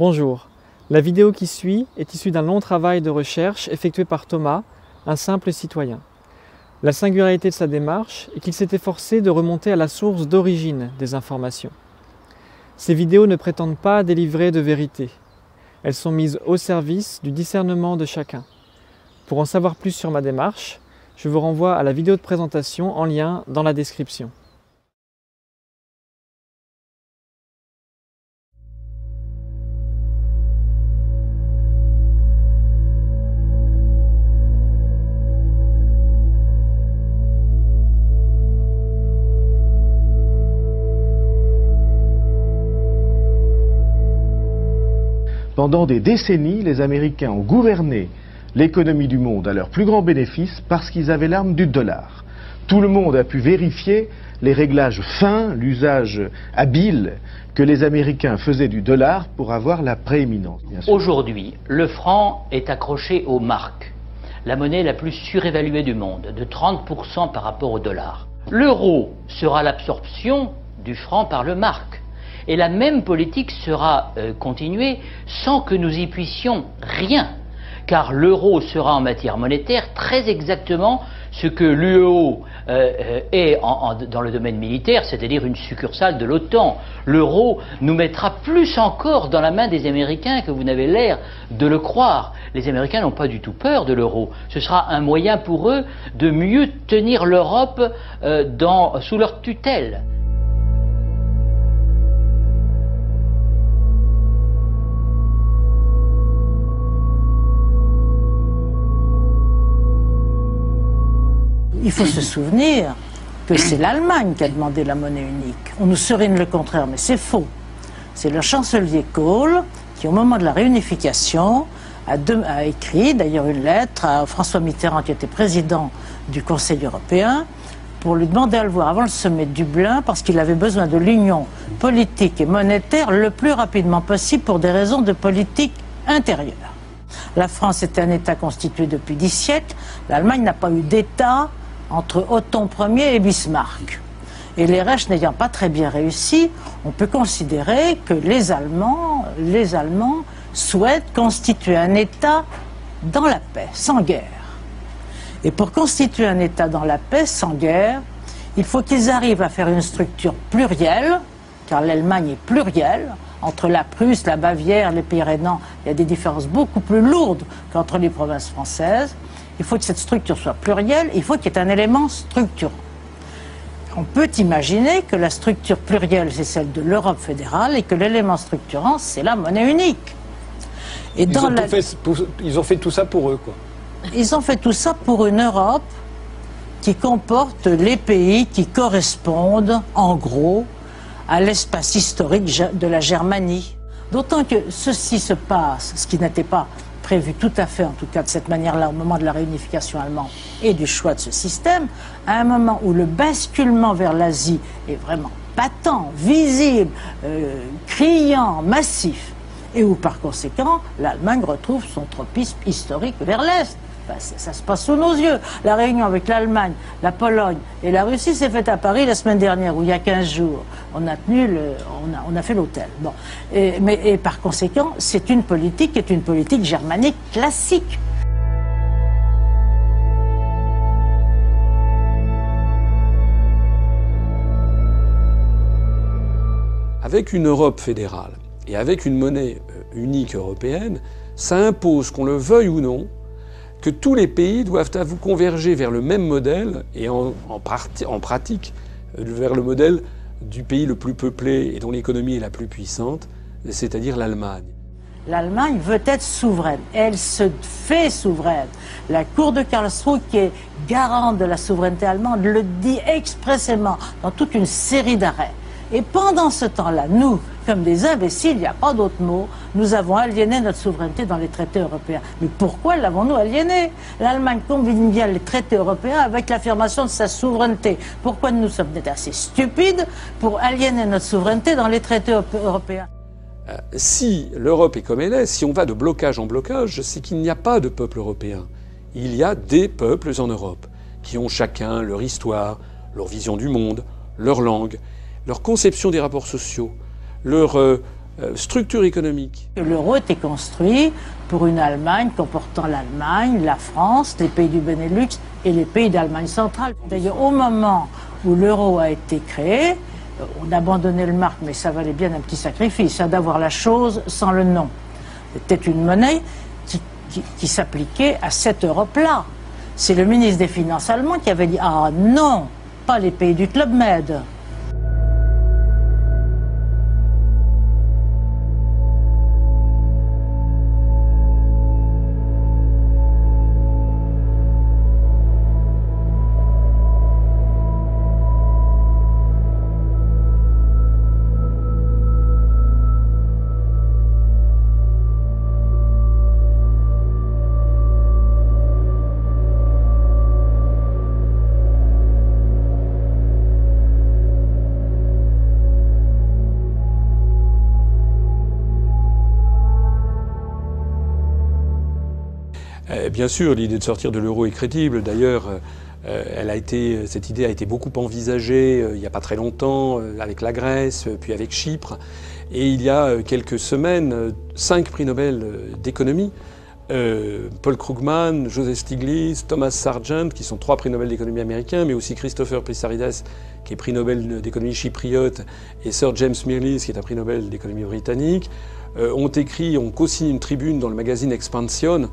Bonjour, la vidéo qui suit est issue d'un long travail de recherche effectué par Thomas, un simple citoyen. La singularité de sa démarche est qu'il s'est efforcé de remonter à la source d'origine des informations. Ces vidéos ne prétendent pas délivrer de vérité. Elles sont mises au service du discernement de chacun. Pour en savoir plus sur ma démarche, je vous renvoie à la vidéo de présentation en lien dans la description. Pendant des décennies, les Américains ont gouverné l'économie du monde à leur plus grand bénéfice parce qu'ils avaient l'arme du dollar. Tout le monde a pu vérifier les réglages fins, l'usage habile que les Américains faisaient du dollar pour avoir la prééminence. Aujourd'hui, le franc est accroché aux marques, la monnaie la plus surévaluée du monde, de 30% par rapport au dollar. L'euro sera l'absorption du franc par le marque. Et la même politique sera continuée sans que nous y puissions rien. Car l'euro sera en matière monétaire très exactement ce que l'UEO est dans le domaine militaire, c'est-à-dire une succursale de l'OTAN. L'euro nous mettra plus encore dans la main des Américains que vous n'avez l'air de le croire. Les Américains n'ont pas du tout peur de l'euro. Ce sera un moyen pour eux de mieux tenir l'Europe sous leur tutelle. Il faut se souvenir que c'est l'Allemagne qui a demandé la monnaie unique. On nous serine le contraire, mais c'est faux. C'est le chancelier Kohl qui, au moment de la réunification, a écrit d'ailleurs une lettre à François Mitterrand, qui était président du Conseil européen, pour lui demander à le voir avant le sommet de Dublin, parce qu'il avait besoin de l'union politique et monétaire le plus rapidement possible pour des raisons de politique intérieure. La France était un État constitué depuis 10 siècles. L'Allemagne n'a pas eu d'État entre Otton Ier et Bismarck. Et les Reich n'ayant pas très bien réussi, on peut considérer que les Allemands souhaitent constituer un État dans la paix, sans guerre. Et pour constituer un État dans la paix, sans guerre, il faut qu'ils arrivent à faire une structure plurielle, car l'Allemagne est plurielle. Entre la Prusse, la Bavière, les Pyrénées, il y a des différences beaucoup plus lourdes qu'entre les provinces françaises. Il faut que cette structure soit plurielle, il faut qu'il y ait un élément structurant. On peut imaginer que la structure plurielle, c'est celle de l'Europe fédérale et que l'élément structurant, c'est la monnaie unique. Et ils ont fait tout ça pour eux, quoi. Ils ont fait tout ça pour une Europe qui comporte les pays qui correspondent, en gros, à l'espace historique de la Germanie. D'autant que ceci se passe, ce qui n'était pas prévu tout à fait, en tout cas de cette manière-là, au moment de la réunification allemande et du choix de ce système, à un moment où le basculement vers l'Asie est vraiment patent, visible, criant, massif, et où par conséquent l'Allemagne retrouve son tropisme historique vers l'Est. Ben, ça se passe sous nos yeux. La réunion avec l'Allemagne, la Pologne et la Russie s'est faite à Paris la semaine dernière, où il y a 15 jours. On a fait l'hôtel. Bon. Et par conséquent, c'est une politique qui est une politique germanique classique. Avec une Europe fédérale et avec une monnaie unique européenne, ça impose, qu'on le veuille ou non, que tous les pays doivent converger vers le même modèle et en pratique vers le modèle du pays le plus peuplé et dont l'économie est la plus puissante, c'est-à-dire l'Allemagne. L'Allemagne veut être souveraine. Elle se fait souveraine. La Cour de Karlsruhe, qui est garante de la souveraineté allemande, le dit expressément dans toute une série d'arrêts. Et pendant ce temps-là, nous, comme des imbéciles, il n'y a pas d'autre mot, nous avons aliéné notre souveraineté dans les traités européens. Mais pourquoi l'avons-nous aliénée? L'Allemagne combine bien les traités européens avec l'affirmation de sa souveraineté. Pourquoi nous sommes assez stupides pour aliéner notre souveraineté dans les traités européens? Si l'Europe est comme elle est, si on va de blocage en blocage, c'est qu'il n'y a pas de peuple européen. Il y a des peuples en Europe qui ont chacun leur histoire, leur vision du monde, leur langue, leur conception des rapports sociaux, leur structure économique. L'euro était construit pour une Allemagne comportant l'Allemagne, la France, les pays du Benelux et les pays d'Allemagne centrale. D'ailleurs, au moment où l'euro a été créé, on abandonnait le mark, mais ça valait bien un petit sacrifice, d'avoir la chose sans le nom. C'était une monnaie qui s'appliquait à cette Europe-là. C'est le ministre des Finances allemand qui avait dit « Ah non, pas les pays du Club Med ». Bien sûr, l'idée de sortir de l'euro est crédible. D'ailleurs, cette idée a été beaucoup envisagée il n'y a pas très longtemps avec la Grèce, puis avec Chypre. Et il y a quelques semaines, 5 prix Nobel d'économie, Paul Krugman, Joseph Stiglitz, Thomas Sargent, qui sont 3 prix Nobel d'économie américains, mais aussi Christopher Pissarides, qui est prix Nobel d'économie chypriote, et Sir James Mirrlees, qui est un prix Nobel d'économie britannique, ont co-signé une tribune dans le magazine Expansión,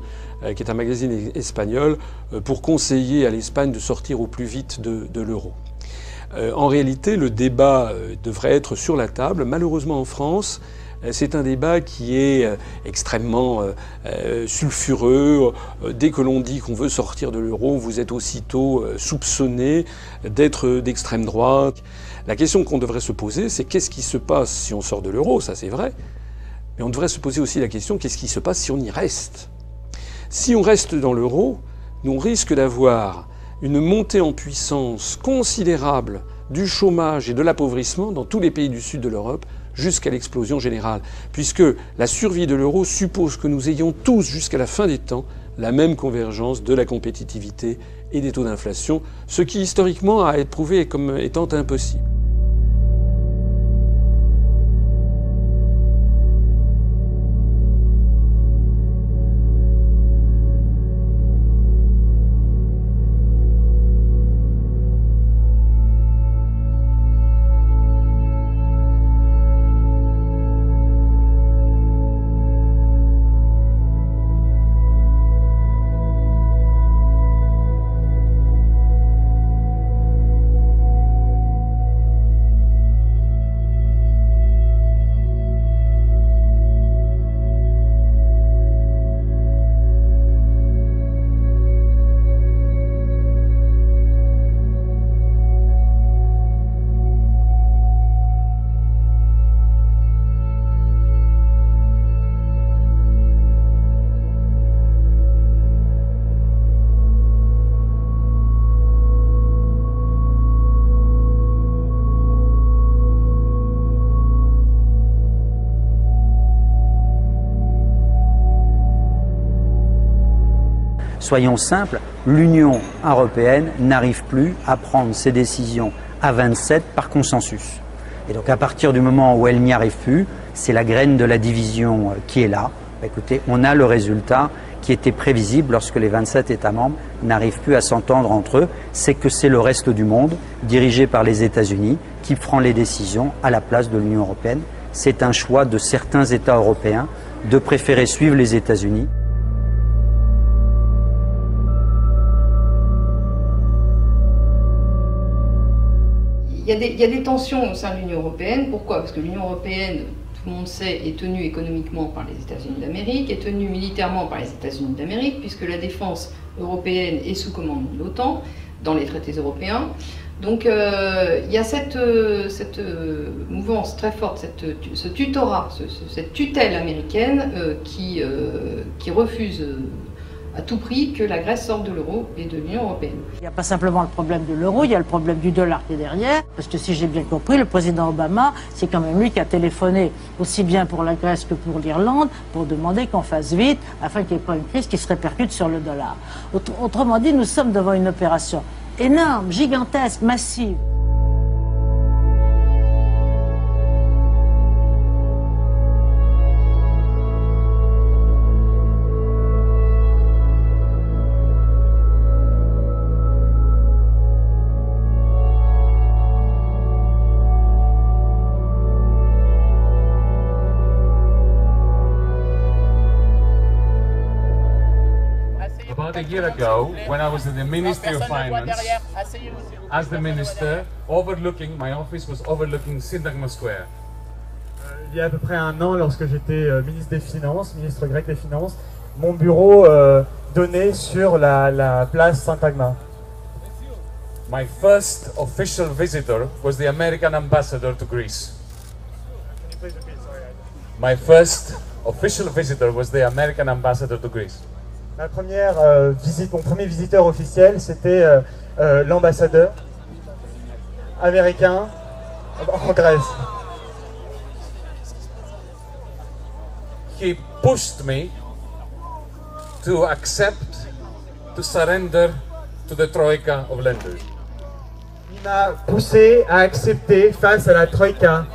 qui est un magazine espagnol, pour conseiller à l'Espagne de sortir au plus vite de l'euro. En réalité, le débat devrait être sur la table. Malheureusement, en France, c'est un débat qui est extrêmement sulfureux. Dès que l'on dit qu'on veut sortir de l'euro, vous êtes aussitôt soupçonné d'être d'extrême droite. La question qu'on devrait se poser, c'est qu'est-ce qui se passe si on sort de l'euro? Ça, c'est vrai. Mais on devrait se poser aussi la question, qu'est-ce qui se passe si on y reste? Si on reste dans l'euro, on risque d'avoir une montée en puissance considérable du chômage et de l'appauvrissement dans tous les pays du sud de l'Europe jusqu'à l'explosion générale. Puisque la survie de l'euro suppose que nous ayons tous, jusqu'à la fin des temps, la même convergence de la compétitivité et des taux d'inflation, ce qui historiquement a été prouvé comme étant impossible. Soyons simples, l'Union européenne n'arrive plus à prendre ses décisions à 27 par consensus. Et donc à partir du moment où elle n'y arrive plus, c'est la graine de la division qui est là. Écoutez, on a le résultat qui était prévisible lorsque les 27 États membres n'arrivent plus à s'entendre entre eux. C'est que c'est le reste du monde, dirigé par les États-Unis, qui prend les décisions à la place de l'Union européenne. C'est un choix de certains États européens de préférer suivre les États-Unis. Il y a des tensions au sein de l'Union européenne. Pourquoi? Parce que l'Union européenne, tout le monde sait, est tenue économiquement par les États-Unis d'Amérique, est tenue militairement par les États-Unis d'Amérique, puisque la défense européenne est sous commande de l'OTAN, dans les traités européens. Donc il y a cette mouvance très forte, ce tutorat, cette tutelle américaine qui refuse à tout prix que la Grèce sorte de l'euro et de l'Union européenne. Il n'y a pas simplement le problème de l'euro, il y a le problème du dollar qui est derrière. Parce que si j'ai bien compris, le président Obama, c'est quand même lui qui a téléphoné aussi bien pour la Grèce que pour l'Irlande pour demander qu'on fasse vite afin qu'il n'y ait pas une crise qui se répercute sur le dollar. Autrement dit, nous sommes devant une opération énorme, gigantesque, massive. About a year ago, when I was in the Ministry of Finance, as the minister, my office was overlooking Syntagma Square. Il y a à peu près un an, lorsque j'étais ministre des Finances, ministre grec des Finances, mon bureau donnait sur la place Syntagma. My first official visitor was the American ambassador to Greece. My first official visitor was the American ambassador to Greece. Ma première visite, mon premier visiteur officiel, c'était l'ambassadeur américain en Grèce. He pushed me to accept, to surrender to the troika of lenders. Il m'a poussé à accepter face à la troïka.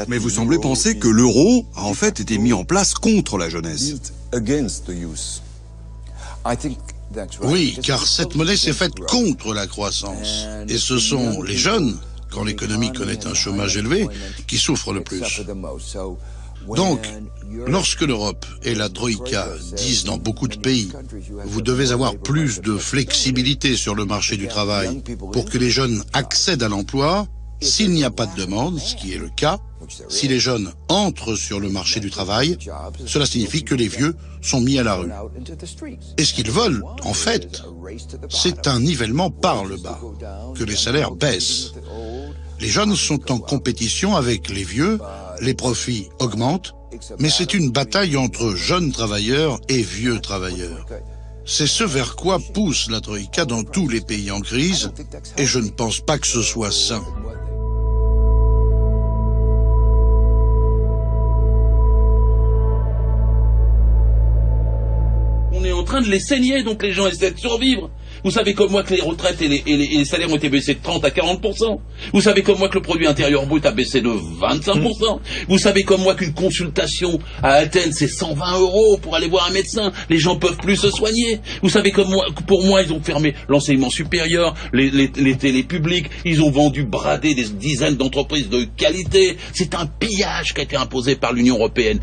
Mais vous semblez penser que l'euro a en fait été mis en place contre la jeunesse. Oui, car cette monnaie s'est faite contre la croissance. Et ce sont les jeunes, quand l'économie connaît un chômage élevé, qui souffrent le plus. Donc, lorsque l'Europe et la Troïka disent dans beaucoup de pays, vous devez avoir plus de flexibilité sur le marché du travail pour que les jeunes accèdent à l'emploi, s'il n'y a pas de demande, ce qui est le cas, si les jeunes entrent sur le marché du travail, cela signifie que les vieux sont mis à la rue. Et ce qu'ils veulent, en fait, c'est un nivellement par le bas, que les salaires baissent. Les jeunes sont en compétition avec les vieux, les profits augmentent, mais c'est une bataille entre jeunes travailleurs et vieux travailleurs. C'est ce vers quoi pousse la Troïka dans tous les pays en crise, et je ne pense pas que ce soit sain. On est en train de les saigner, donc les gens essaient de survivre. Vous savez comme moi que les retraites et les salaires ont été baissés de 30 à 40%. Vous savez comme moi que le produit intérieur brut a baissé de 25%. Vous savez comme moi qu'une consultation à Athènes, c'est 120 € pour aller voir un médecin. Les gens peuvent plus se soigner. Vous savez comme moi, pour moi, ils ont fermé l'enseignement supérieur, les télés publiques. Ils ont vendu, bradé des dizaines d'entreprises de qualité. C'est un pillage qui a été imposé par l'Union européenne.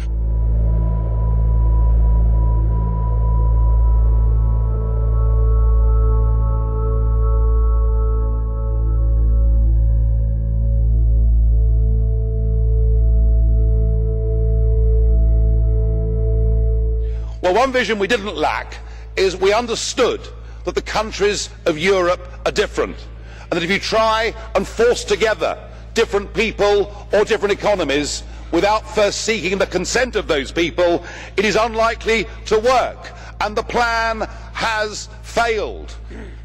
Well, one vision we didn't lack is we understood that the countries of Europe are different, and that if you try and force together different people or different economies without first seeking the consent of those people, it is unlikely to work, and the plan has failed.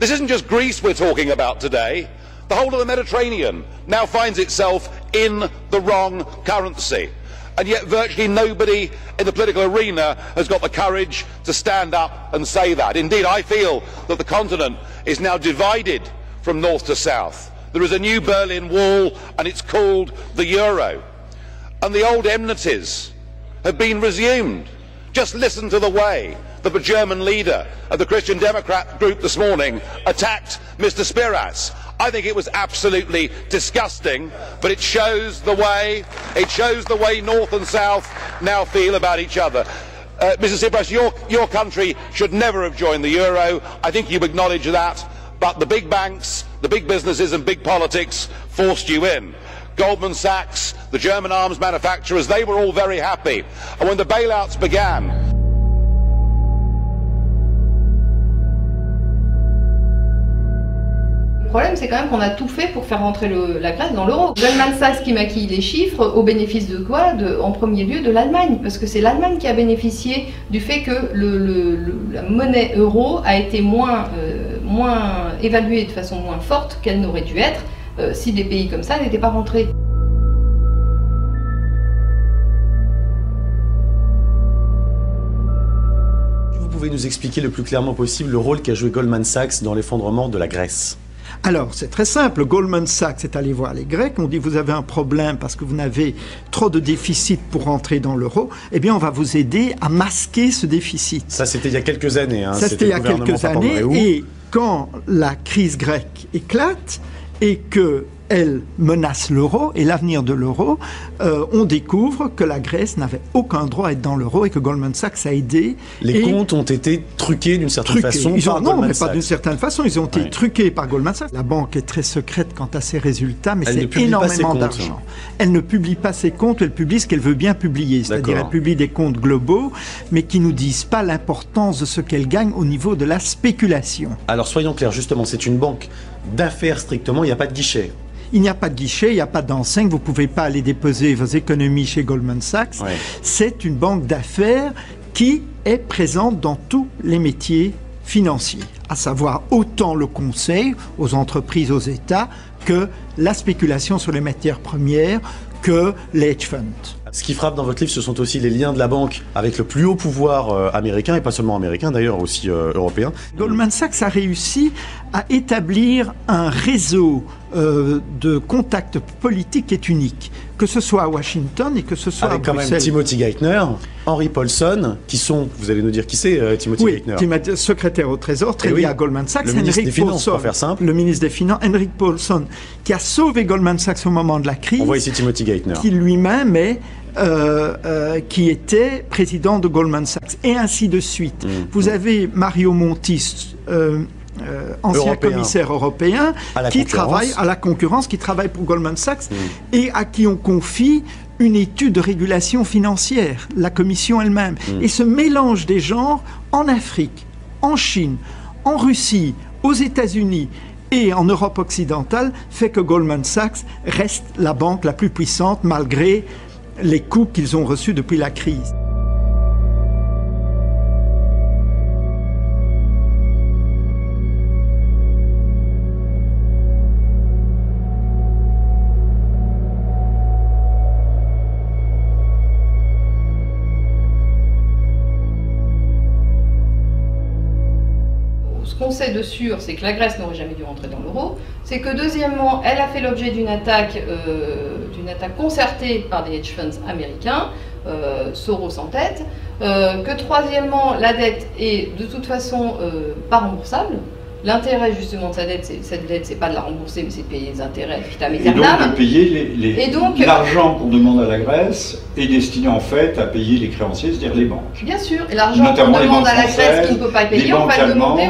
This isn't just Greece we're talking about today. The whole of the Mediterranean now finds itself in the wrong currency. And yet virtually nobody in the political arena has got the courage to stand up and say that. Indeed, I feel that the continent is now divided from north to south. There is a new Berlin Wall, and it's called the euro. And the old enmities have been resumed. Just listen to the way that the German leader of the Christian Democrat group this morning attacked Mr. Spiras. I think it was absolutely disgusting, but it shows the way North and South now feel about each other. Mr. Tsipras, your country should never have joined the euro. I think you acknowledge that, but the big banks, the big businesses and big politics forced you in. Goldman Sachs, the German arms manufacturers, they were all very happy. And when the bailouts began, Le problème, c'est quand même qu'on a tout fait pour faire rentrer la Grèce dans l'euro. Goldman Sachs qui maquille les chiffres au bénéfice de quoi? En premier lieu de l'Allemagne, parce que c'est l'Allemagne qui a bénéficié du fait que la monnaie euro a été moins évaluée de façon moins forte qu'elle n'aurait dû être si des pays comme ça n'étaient pas rentrés. Vous pouvez nous expliquer le plus clairement possible le rôle qu'a joué Goldman Sachs dans l'effondrement de la Grèce? Alors, c'est très simple. Goldman Sachs est allé voir les Grecs. On dit, vous avez un problème parce que vous n'avez trop de déficit pour rentrer dans l'euro. Eh bien, on va vous aider à masquer ce déficit. Ça, c'était il y a quelques années. Hein. Ça, c'était il y a quelques années. Et quand la crise grecque éclate et qu'elle menace l'euro et l'avenir de l'euro, on découvre que la Grèce n'avait aucun droit à être dans l'euro et que Goldman Sachs a aidé. Les comptes ont été truqués d'une certaine façon par Non, Goldman mais Sachs. pas d'une certaine façon. Ils ont été truqués par Goldman Sachs. La banque est très secrète quant à ses résultats, mais c'est énormément d'argent. Elle ne publie pas ses comptes, elle publie ce qu'elle veut bien publier. C'est-à-dire elle publie des comptes globaux, mais qui ne nous disent pas l'importance de ce qu'elle gagne au niveau de la spéculation. Alors soyons clairs, justement, c'est une banque d'affaires strictement, il n'y a pas de guichet. Il n'y a pas de guichet, il n'y a pas d'enseigne, vous ne pouvez pas aller déposer vos économies chez Goldman Sachs. Ouais. C'est une banque d'affaires qui est présente dans tous les métiers financiers, à savoir autant le conseil aux entreprises, aux États, que la spéculation sur les matières premières, que les hedge funds. Ce qui frappe dans votre livre, ce sont aussi les liens de la banque avec le plus haut pouvoir américain, et pas seulement américain d'ailleurs, aussi européen. Goldman Sachs a réussi à établir un réseau de contacts politiques qui est unique, que ce soit à Washington et que ce soit avec à Bruxelles. Avec quand même Timothy Geithner, Henry Paulson, qui sont, vous allez nous dire qui c'est Timothy Geithner. Oui, secrétaire au Trésor, très lié à Goldman Sachs. Le ministre des Finances, pour faire simple. Le ministre des Finances, Henry Paulson, qui a sauvé Goldman Sachs au moment de la crise. On voit ici Timothy Geithner. Qui lui-même est qui était président de Goldman Sachs, et ainsi de suite. Vous avez Mario Monti, ancien commissaire européen, qui travaille à la concurrence, qui travaille pour Goldman Sachs, et à qui on confie une étude de régulation financière, la commission elle-même. Et ce mélange des genres en Afrique, en Chine, en Russie, aux États-Unis et en Europe occidentale fait que Goldman Sachs reste la banque la plus puissante malgré les coups qu'ils ont reçus depuis la crise. Ce qu'on sait de sûr, c'est que la Grèce n'aurait jamais dû rentrer dans l'euro. C'est que deuxièmement, elle a fait l'objet d'une attaque concertée par des hedge funds américains, Soros en tête. Que troisièmement, la dette est de toute façon pas remboursable. L'intérêt justement de cette dette, c'est pas de la rembourser, mais c'est de payer les intérêts vitam aeternam. Et donc de payer l'argent qu'on demande à la Grèce est destiné en fait à payer les créanciers, c'est-à-dire les banques. Bien sûr, et l'argent qu'on demande à la Grèce qui ne peut pas payer, on va le demander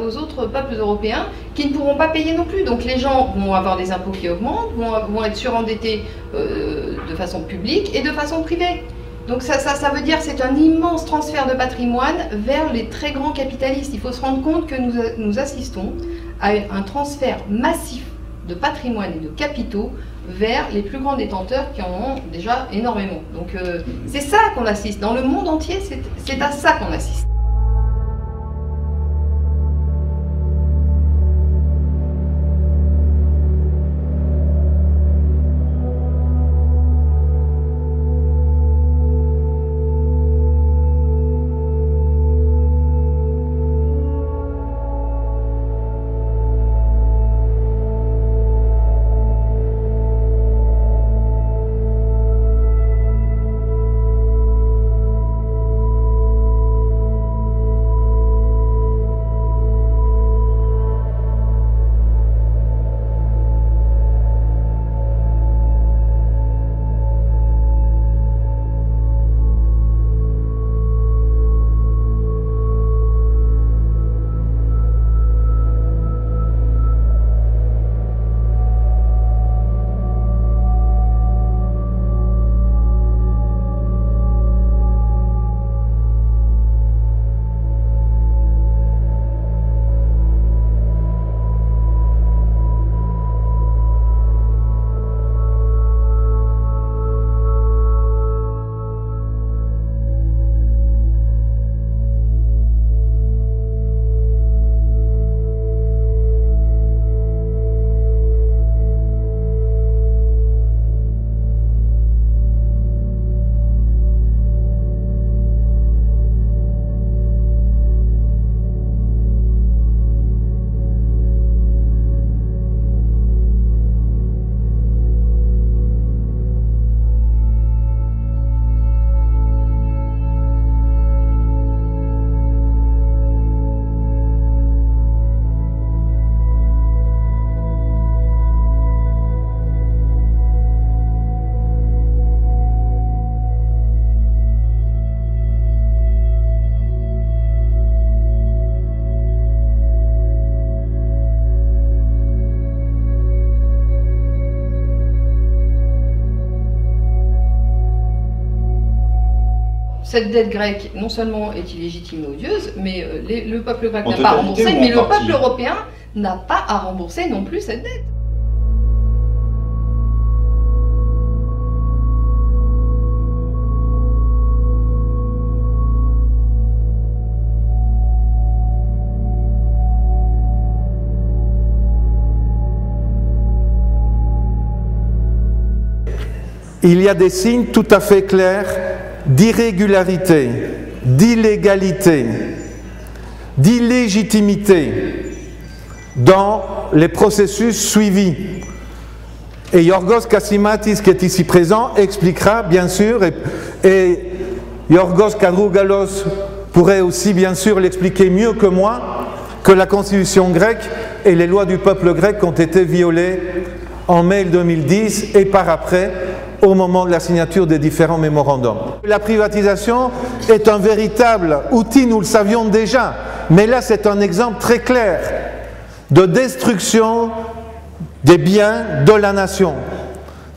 aux autres peuples européens qui ne pourront pas payer non plus. Donc les gens vont avoir des impôts qui augmentent, vont être surendettés de façon publique et de façon privée. Donc ça veut dire que c'est un immense transfert de patrimoine vers les très grands capitalistes. Il faut se rendre compte que nous assistons à un transfert massif de patrimoine et de capitaux vers les plus grands détenteurs qui en ont déjà énormément. Donc c'est ça qu'on assiste. Dans le monde entier, c'est à ça qu'on assiste. cette dette grecque, non seulement est illégitime et odieuse, mais le peuple grec n'a pas à rembourser, mais le peuple européen n'a pas à rembourser non plus cette dette. Il y a des signes tout à fait clairs d'irrégularité, d'illégalité, d'illégitimité dans les processus suivis. Et Yorgos Kassimatis, qui est ici présent, expliquera bien sûr, et Yorgos Kadrougalos pourrait aussi bien sûr l'expliquer mieux que moi, que la constitution grecque et les lois du peuple grec ont été violées en mai 2010 et par après, au moment de la signature des différents mémorandums. La privatisation est un véritable outil, nous le savions déjà, mais là c'est un exemple très clair de destruction des biens de la nation,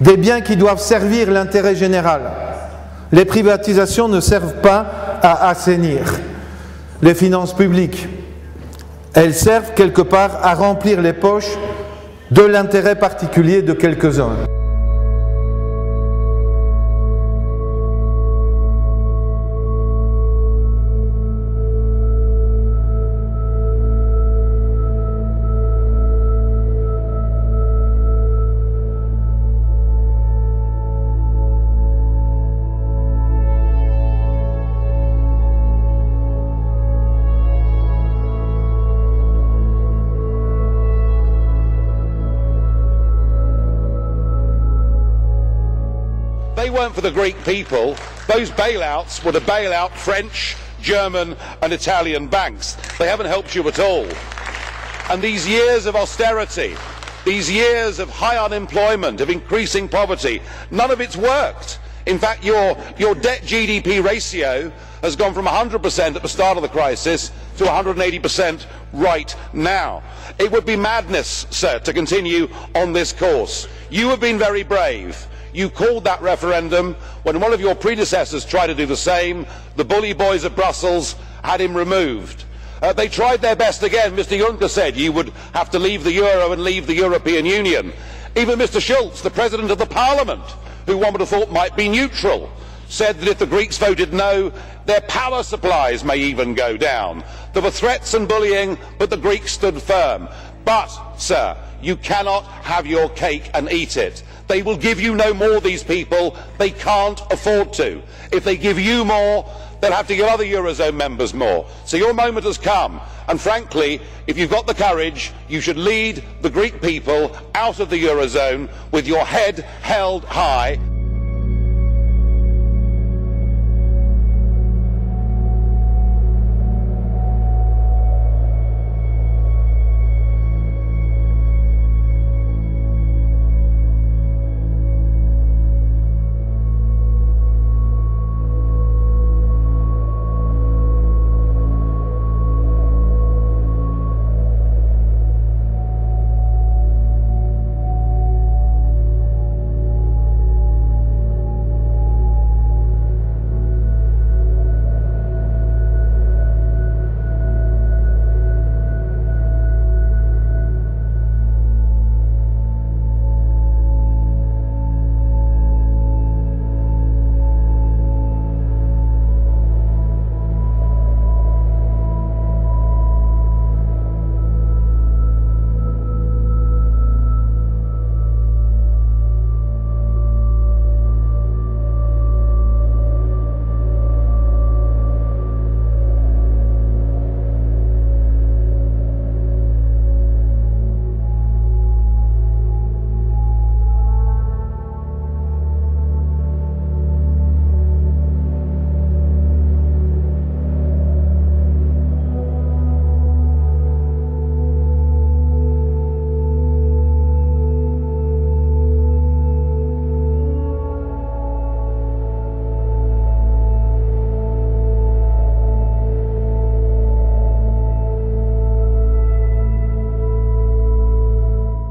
des biens qui doivent servir l'intérêt général. Les privatisations ne servent pas à assainir les finances publiques, elles servent quelque part à remplir les poches de l'intérêt particulier de quelques-uns. They weren't for the Greek people. Those bailouts were to bail out French, German and Italian banks. They haven't helped you at all. And these years of austerity, these years of high unemployment, of increasing poverty, none of it's worked. In fact, your debt GDP ratio has gone from 100% at the start of the crisis to 180% right now. It would be madness, sir, to continue on this course. You have been very brave. You called that referendum when one of your predecessors tried to do the same. The bully boys of Brussels had him removed. They tried their best again. Mr Juncker said you would have to leave the euro and leave the European Union. Even Mr Schulz, the President of the Parliament, who one would have thought might be neutral, said that if the Greeks voted no, their power supplies may even go down. There were threats and bullying, but the Greeks stood firm. But, sir, you cannot have your cake and eat it. They will give you no more, these people. They can't afford to. If they give you more, they'll have to give other Eurozone members more. So your moment has come. And frankly, if you've got the courage, you should lead the Greek people out of the Eurozone with your head held high.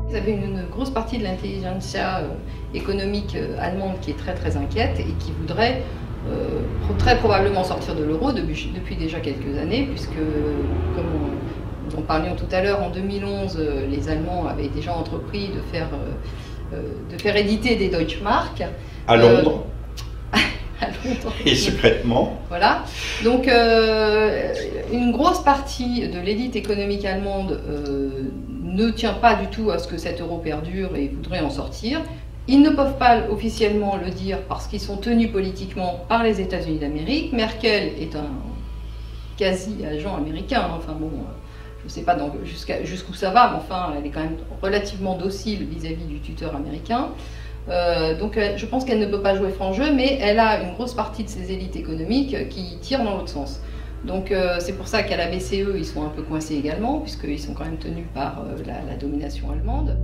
Vous avez une grosse partie de l'intelligentsia économique allemande qui est très inquiète et qui voudrait très probablement sortir de l'euro depuis déjà quelques années, puisque, comme nous en parlions tout à l'heure, en 2011, les Allemands avaient déjà entrepris de faire éditer des Deutsche Mark. À Londres. À Londres. Et secrètement. Voilà. Donc, une grosse partie de l'élite économique allemande ne tient pas du tout à ce que cet euro perdure et voudrait en sortir. Ils ne peuvent pas officiellement le dire parce qu'ils sont tenus politiquement par les États-Unis d'Amérique. Merkel est un quasi-agent américain. Enfin bon, je ne sais pas jusqu'où ça va, mais enfin, elle est quand même relativement docile vis-à-vis du tuteur américain. Donc je pense qu'elle ne peut pas jouer franc jeu, mais elle a une grosse partie de ses élites économiques qui tirent dans l'autre sens. Donc c'est pour ça qu'à la BCE, ils sont un peu coincés également, puisqu'ils sont quand même tenus par la domination allemande.